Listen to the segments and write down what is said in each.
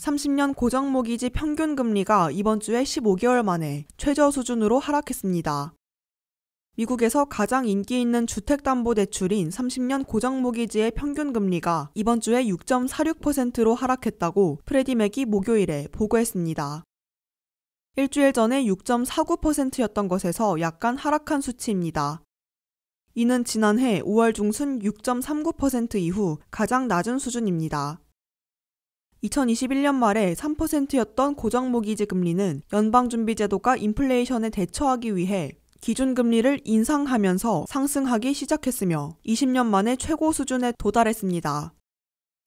30년 고정모기지 평균금리가 이번 주에 15개월 만에 최저 수준으로 하락했습니다. 미국에서 가장 인기 있는 주택담보대출인 30년 고정모기지의 평균금리가 이번 주에 6.46%로 하락했다고 프레디맥이 목요일에 보고했습니다. 일주일 전에 6.49%였던 것에서 약간 하락한 수치입니다. 이는 지난해 5월 중순 6.39% 이후 가장 낮은 수준입니다. 2021년 말에 3%였던 고정모기지 금리는 연방준비제도가 인플레이션에 대처하기 위해 기준금리를 인상하면서 상승하기 시작했으며 20년 만에 최고 수준에 도달했습니다.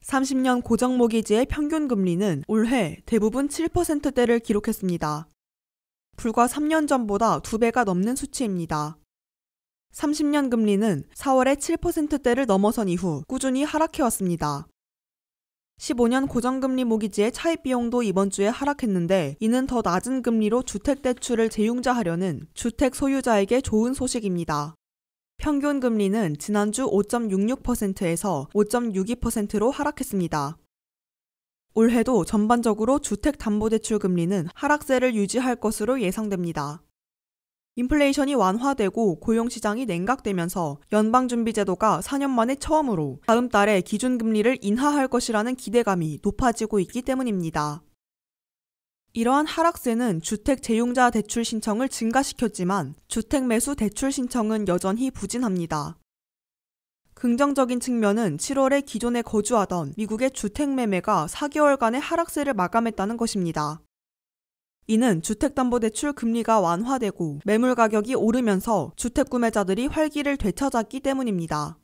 30년 고정모기지의 평균금리는 올해 대부분 7%대를 기록했습니다. 불과 3년 전보다 2배가 넘는 수치입니다. 30년 금리는 4월에 7%대를 넘어선 이후 꾸준히 하락해왔습니다. 15년 고정금리 모기지의 차입 비용도 이번 주에 하락했는데 이는 더 낮은 금리로 주택대출을 재융자하려는 주택 소유자에게 좋은 소식입니다. 평균 금리는 지난주 5.66%에서 5.62%로 하락했습니다. 올해도 전반적으로 주택담보대출 금리는 하락세를 유지할 것으로 예상됩니다. 인플레이션이 완화되고 고용시장이 냉각되면서 연방준비제도가 4년 만에 처음으로 다음 달에 기준금리를 인하할 것이라는 기대감이 높아지고 있기 때문입니다. 이러한 하락세는 주택 재융자 대출 신청을 증가시켰지만 주택 매수 대출 신청은 여전히 부진합니다. 긍정적인 측면은 7월에 기존에 거주하던 미국의 주택 매매가 4개월간의 하락세를 마감했다는 것입니다. 이는 주택담보대출 금리가 완화되고 매물 가격이 오르면서 주택 구매자들이 활기를 되찾았기 때문입니다.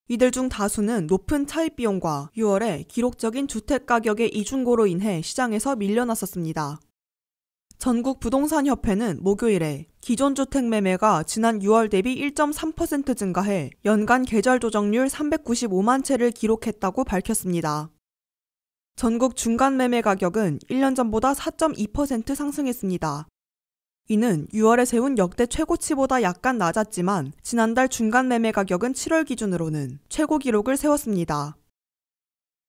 이들 중 다수는 높은 차입 비용과 6월에 기록적인 주택 가격의 이중고로 인해 시장에서 밀려났었습니다. 전국부동산협회는 목요일에 기존 주택 매매가 지난 6월 대비 1.3% 증가해 연간 계절 조정률 395만 채를 기록했다고 밝혔습니다. 전국 중간 매매 가격은 1년 전보다 4.2% 상승했습니다. 이는 6월에 세운 역대 최고치보다 약간 낮았지만 지난달 중간 매매 가격은 7월 기준으로는 최고 기록을 세웠습니다.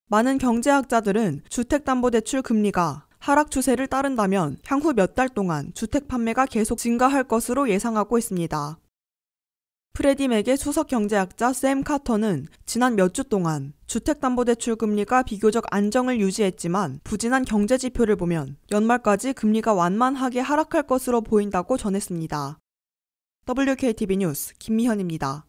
많은 경제학자들은 주택담보대출 금리가 하락 추세를 따른다면 향후 몇 달 동안 주택 판매가 계속 증가할 것으로 예상하고 있습니다. 프레디맥의 수석 경제학자 샘 카터는 지난 몇 주 동안 주택담보대출 금리가 비교적 안정을 유지했지만 부진한 경제 지표를 보면 연말까지 금리가 완만하게 하락할 것으로 보인다고 전했습니다. WKTV 뉴스 김미현입니다.